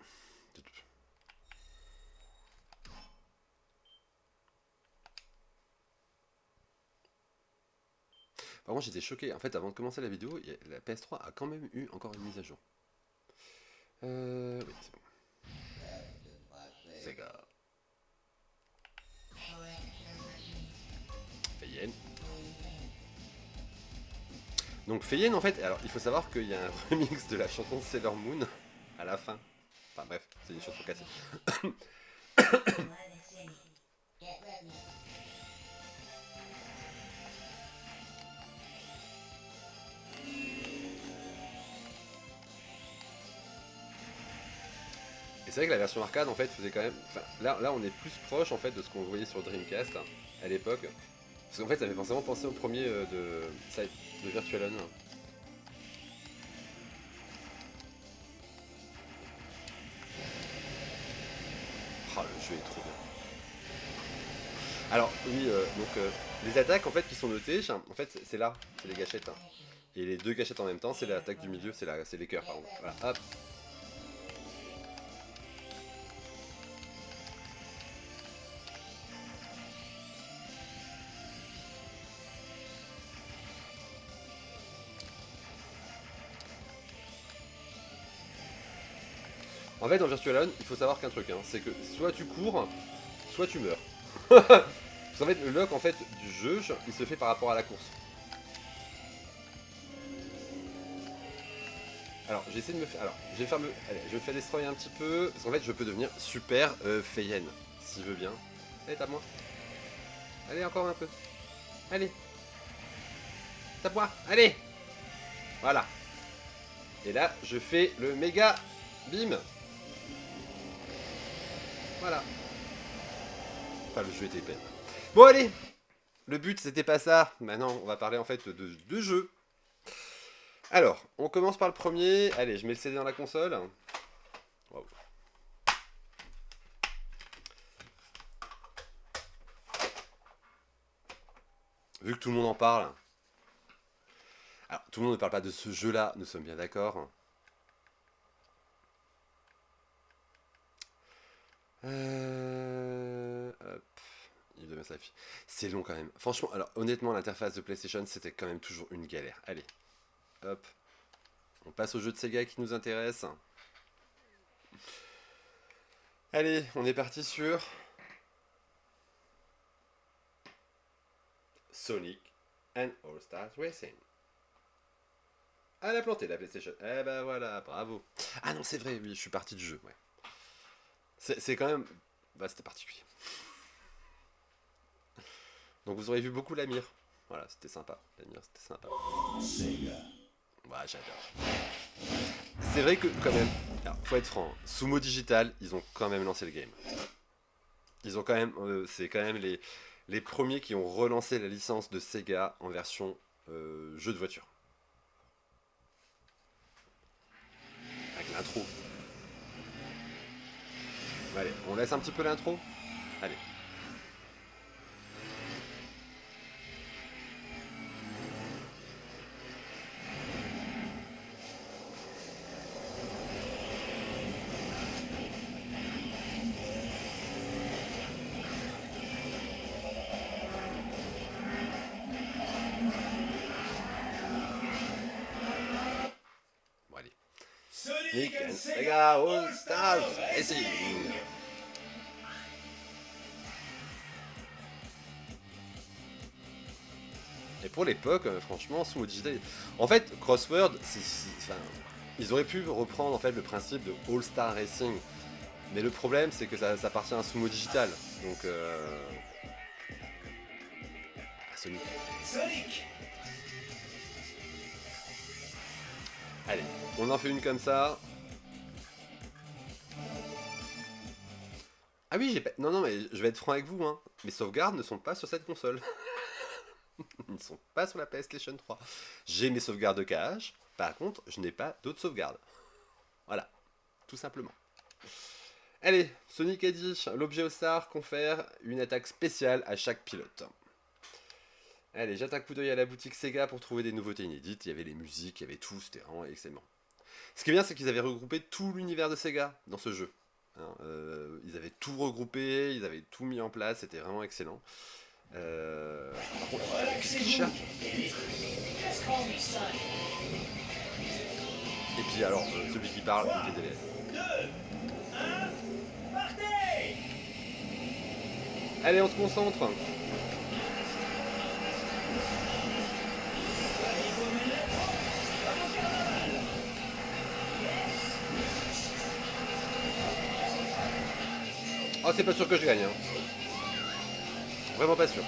Par contre, j'étais choqué. En fait, avant de commencer la vidéo, la PS3 a quand même eu encore une mise à jour. Oui, c'est bon. Sega. Feyen. Donc Feyen, en fait, alors il faut savoir qu'il y a un remix de la chanson Sailor Moon à la fin. Enfin bref, c'est une chanson cassée. Et c'est vrai que la version arcade en fait faisait quand même. Enfin, là on est plus proche en fait de ce qu'on voyait sur Dreamcast à l'époque. Parce qu'en fait ça fait forcément penser au premier de Virtualon. Oh le jeu est trop bien. Alors oui, les attaques en fait qui sont notées, en fait c'est là, c'est les gâchettes. Et les deux gâchettes en même temps, c'est l'attaque du milieu, c'est les cœurs pardon. Voilà, hop. En fait, dans Virtualon, il faut savoir qu'un truc, hein, c'est que soit tu cours, soit tu meurs. Parce qu'en fait, le lock en fait du jeu, il se fait par rapport à la course. Alors, j'essaie de me faire. Alors, je vais faire allez, je vais me faire destroy un petit peu. Parce qu'en fait, je peux devenir super Feyen. Si je veux bien. Allez, tape-moi. Allez, encore un peu. Allez. Tape-moi. Allez. Voilà. Et là, je fais le méga bim. Voilà. Enfin, le jeu était épais. Bon, allez. Le but, c'était pas ça. Maintenant, on va parler en fait de jeux. Alors, on commence par le premier. Allez, je mets le CD dans la console. Wow. Vu que tout le monde en parle. Alors, tout le monde ne parle pas de ce jeu-là, nous sommes bien d'accord. Hop. Il devient sa fille. C'est long quand même. Franchement, alors honnêtement, l'interface de PlayStation, c'était quand même toujours une galère. Allez, hop. On passe au jeu de Sega qui nous intéresse. Allez, on est parti sur Sonic and All Stars Racing. Ah, elle a planté la PlayStation. Eh ben voilà, bravo. Ah non, c'est vrai, oui, je suis parti du jeu, ouais. C'est quand même... Bah, c'était particulier. Donc vous aurez vu beaucoup Lamir. Voilà, c'était sympa. Lamir, c'était sympa. Ouais, j'adore. C'est vrai que, quand même, alors, faut être franc, Sumo Digital, ils ont quand même lancé le game. Ils ont quand même... c'est quand même les premiers qui ont relancé la licence de Sega en version jeu de voiture. Avec l'intro. Allez, on laisse un petit peu l'intro. Allez. Bon, allez. Sonic and Sega All Stars Racing. Et pour l'époque, franchement, Sumo Digital... En fait, Crossword, enfin, ils auraient pu reprendre en fait le principe de All Star Racing. Mais le problème, c'est que ça appartient à Sumo Digital. Donc, Sonic. Sonic. Allez, on en fait une comme ça. Ah oui, j'ai pas... Non, non, mais je vais être franc avec vous, hein. Mes sauvegardes ne sont pas sur cette console. Ils ne sont pas sur la PlayStation 3. J'ai mes sauvegardes de cache. Par contre, je n'ai pas d'autres sauvegardes. Voilà, tout simplement. Allez, Sonic a dit, l'objet au star confère une attaque spéciale à chaque pilote. Allez, jette un coup d'œil à la boutique Sega pour trouver des nouveautés inédites. Il y avait les musiques, il y avait tout, c'était vraiment excellent. Ce qui est bien, c'est qu'ils avaient regroupé tout l'univers de Sega dans ce jeu. Hein, ils avaient tout regroupé, ils avaient tout mis en place, c'était vraiment excellent. Par contre, et puis alors, celui qui parle, il fait des lèvres. Allez, on se concentre. Oh, c'est pas sûr que je gagne. Hein. Vraiment pas sûr.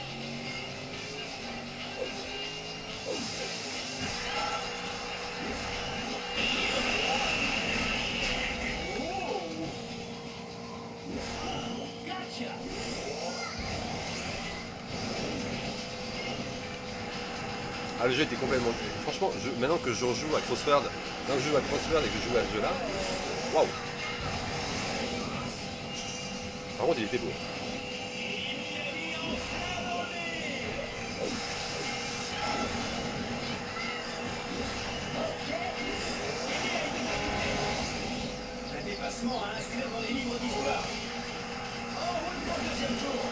Ah, le jeu était complètement... Franchement, maintenant que je rejoue à Crossword, et que je joue à ce jeu-là, waouh. Par contre, il était beau. Un dépassement à inscrire dans les livres d'histoire. En route pour le deuxième tour.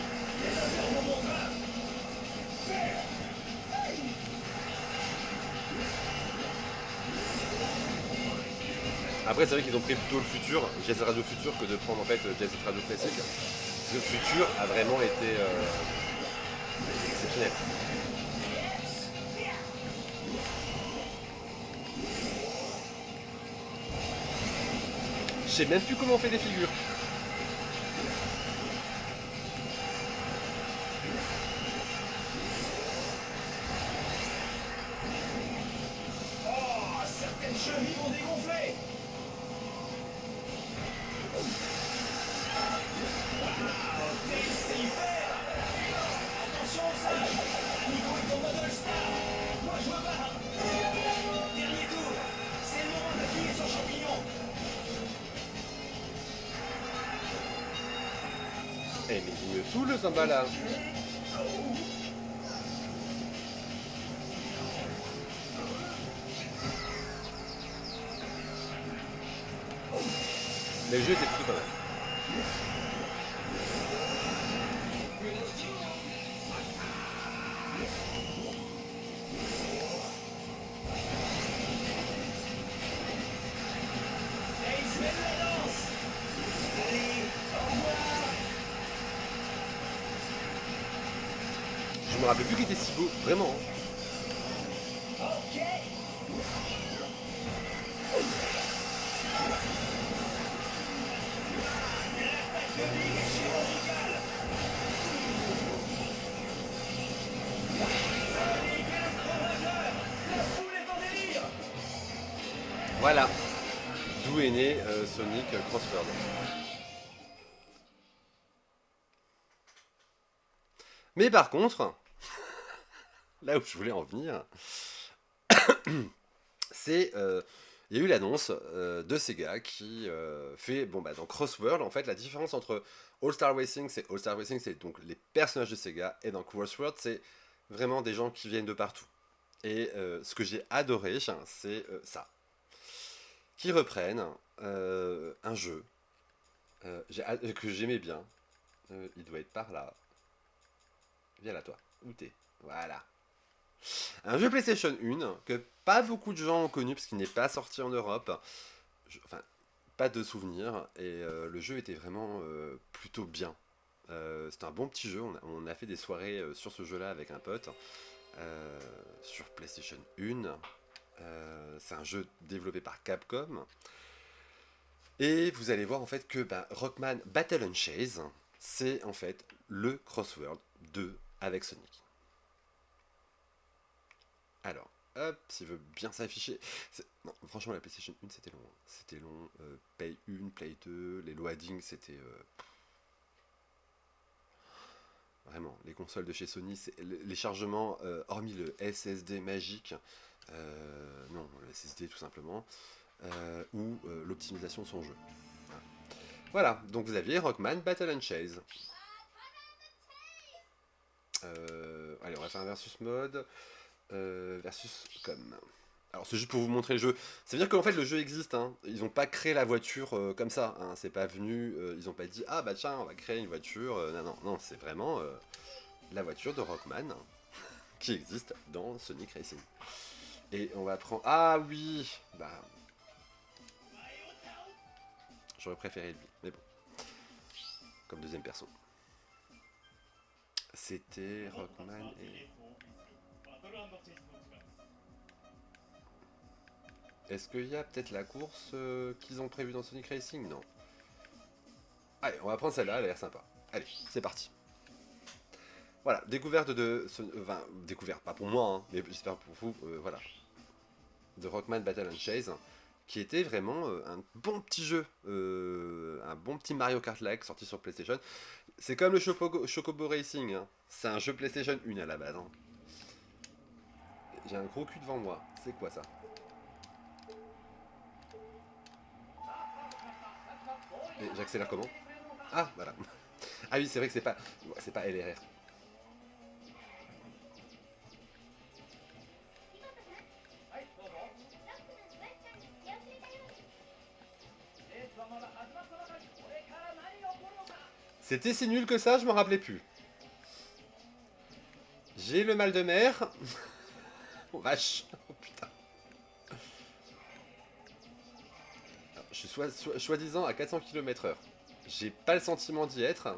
Les affaires vont bon train. Après, c'est vrai qu'ils ont pris plutôt le futur, Jet Radio Futur, que de prendre en fait Jet Radio Classique. Le futur a vraiment été exceptionnel. Je sais même plus comment on fait des figures. Oh, certaines chevilles vont dégonfler. Waouh, Tails sait y faire. Attention au sage. Nico est en mode All-Star. Moi je me bats. Dernier tour. C'est le moment d'appuyer sur champignon. Eh mais il me fout le samba là. Mais le jeu était plutôt pas mal. Tails mène la danse. Allez, au revoir. Je me rappelle plus qu'il était si beau, vraiment. Hein. Ok. Voilà, d'où est né Sonic Crossword. Mais par contre, là où je voulais en venir, c'est il y a eu l'annonce de Sega qui fait bon bah dans Crossword en fait la différence entre All Star Racing c'est donc les personnages de Sega et dans Crossword c'est vraiment des gens qui viennent de partout. Et ce que j'ai adoré c'est ça qui reprennent un jeu que j'aimais bien. Il doit être par là. Viens là toi. Où t'es? Voilà. Un jeu PlayStation 1 que pas beaucoup de gens ont connu parce qu'il n'est pas sorti en Europe. Enfin, pas de souvenirs. Et le jeu était vraiment plutôt bien. C'était un bon petit jeu. On a fait des soirées sur ce jeu-là avec un pote. Sur PlayStation 1. C'est un jeu développé par Capcom. Et vous allez voir en fait que Rockman Battle and Chase, c'est en fait le Crossword 2 avec Sonic. Alors, hop, s'il veut bien s'afficher. Non, franchement, la PlayStation 1, c'était long. C'était long. Play 1, Play 2, les loadings, c'était. Vraiment, les consoles de chez Sony, les chargements, hormis le SSD magique, non, le SSD tout simplement, ou l'optimisation de son jeu. Voilà, donc vous aviez Rockman Battle and Chase. Allez, on va faire un versus mode. Versus com. Alors c'est juste pour vous montrer le jeu. Ça veut dire qu'en fait le jeu existe. Hein. Ils n'ont pas créé la voiture comme ça. Hein. C'est pas venu. Ils n'ont pas dit ah bah tiens on va créer une voiture. Non non non c'est vraiment la voiture de Rockman qui existe dans Sonic Racing. Et on va prendre ah oui bah j'aurais préféré lui mais bon comme deuxième perso. C'était Rockman et est-ce qu'il y a peut-être la course qu'ils ont prévue dans Sonic Racing? Non. Allez, on va prendre celle-là, elle a l'air sympa. Allez, c'est parti. Voilà, découverte de... Enfin, découverte, pas pour moi, hein, mais j'espère pour vous, voilà. De Rockman Battle and Chase, qui était vraiment un bon petit jeu. Un bon petit Mario Kart-like sorti sur PlayStation. C'est comme le Chocobo Racing, hein. C'est un jeu PlayStation 1 à la base. Hein. J'ai un gros cul devant moi. C'est quoi ça? Et j'accélère comment? Ah, voilà. Ah oui, c'est vrai que c'est pas LRR. C'était si nul que ça, je m'en rappelais plus. J'ai le mal de mer. Oh vache. Oh putain. Alors, je suis soi-disant à 400 km/h. J'ai pas le sentiment d'y être.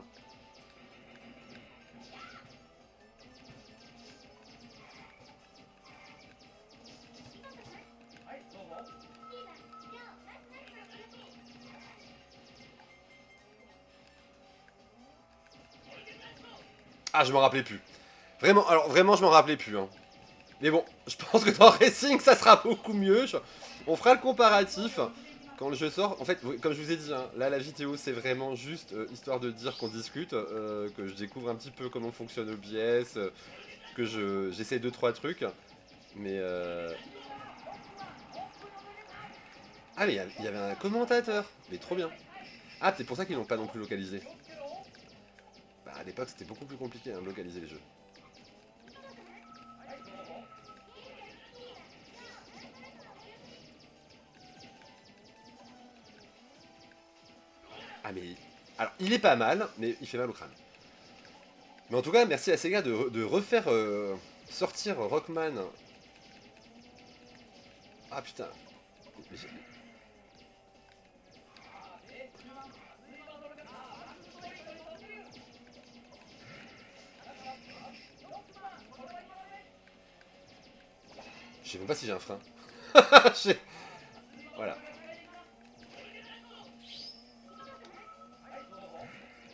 Ah, je m'en rappelais plus. Vraiment, alors vraiment, je m'en rappelais plus. Hein. Mais bon, je pense que dans Racing, ça sera beaucoup mieux. On fera le comparatif quand le jeu sort. En fait, comme je vous ai dit, hein, là, la vidéo, c'est vraiment juste histoire de dire qu'on discute, que je découvre un petit peu comment fonctionne OBS, que j'essaie 2-3 trucs. Mais ah, mais il y avait un commentateur. Mais trop bien. Ah, c'est pour ça qu'ils l'ont pas non plus localisé. Bah, à l'époque, c'était beaucoup plus compliqué hein, de localiser les jeux. Ah, mais. Alors, il est pas mal, mais il fait mal au crâne. Mais en tout cas, merci à Sega de refaire sortir Rockman. Ah putain. Je sais même pas si j'ai un frein. Voilà.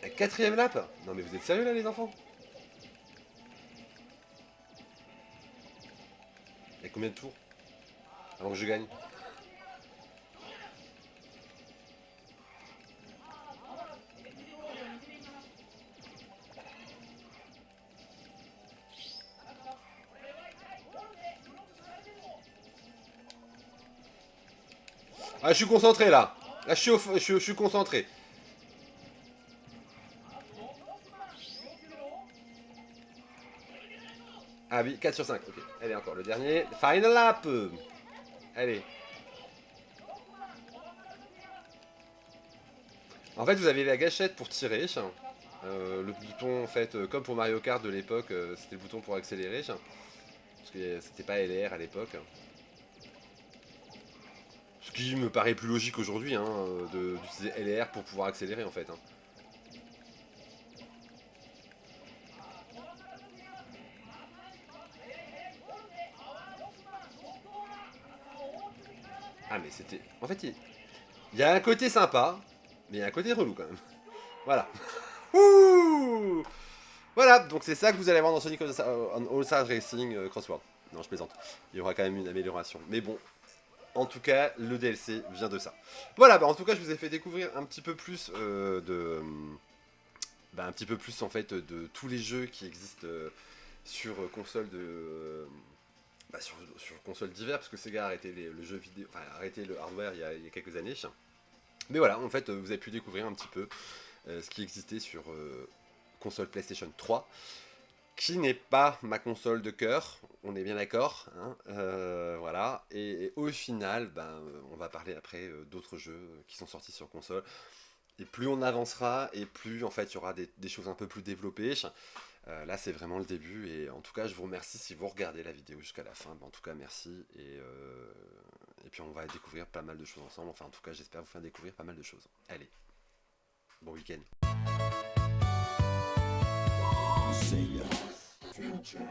La quatrième lap. Non mais vous êtes sérieux là les enfants? Il y a combien de tours avant que je gagne? Ah, je suis concentré là. Là, je suis concentré. Ah oui, 4 sur 5. Ok, allez, encore le dernier. Final lap. Allez. En fait, vous avez la gâchette pour tirer. Le bouton, en fait, comme pour Mario Kart de l'époque, c'était le bouton pour accélérer. Parce que c'était pas LR à l'époque. Ce qui me paraît plus logique aujourd'hui, hein, d'utiliser LR pour pouvoir accélérer en fait. Hein. Ah mais c'était... En fait, il y a un côté sympa, mais il y a un côté relou quand même. Voilà. Ouh, voilà, donc c'est ça que vous allez voir dans Sonic All-Stars Racing Crossword. Non, je plaisante. Il y aura quand même une amélioration. Mais bon, en tout cas, le DLC vient de ça. Voilà, bah en tout cas, je vous ai fait découvrir un petit peu plus un petit peu plus en fait de tous les jeux qui existent sur console sur console divers, parce que Sega a arrêté le jeu vidéo, enfin a arrêté le hardware il y a quelques années. Mais voilà, en fait, vous avez pu découvrir un petit peu ce qui existait sur console PlayStation 3, qui n'est pas ma console de cœur, on est bien d'accord, hein, voilà. Et au final, on va parler après d'autres jeux qui sont sortis sur console. Et plus on avancera, et plus en fait il y aura des choses un peu plus développées. Là c'est vraiment le début, et en tout cas je vous remercie si vous regardez la vidéo jusqu'à la fin. En tout cas merci, et puis on va découvrir pas mal de choses ensemble. Enfin en tout cas j'espère vous faire découvrir pas mal de choses. Allez, bon week-end. Sega Future.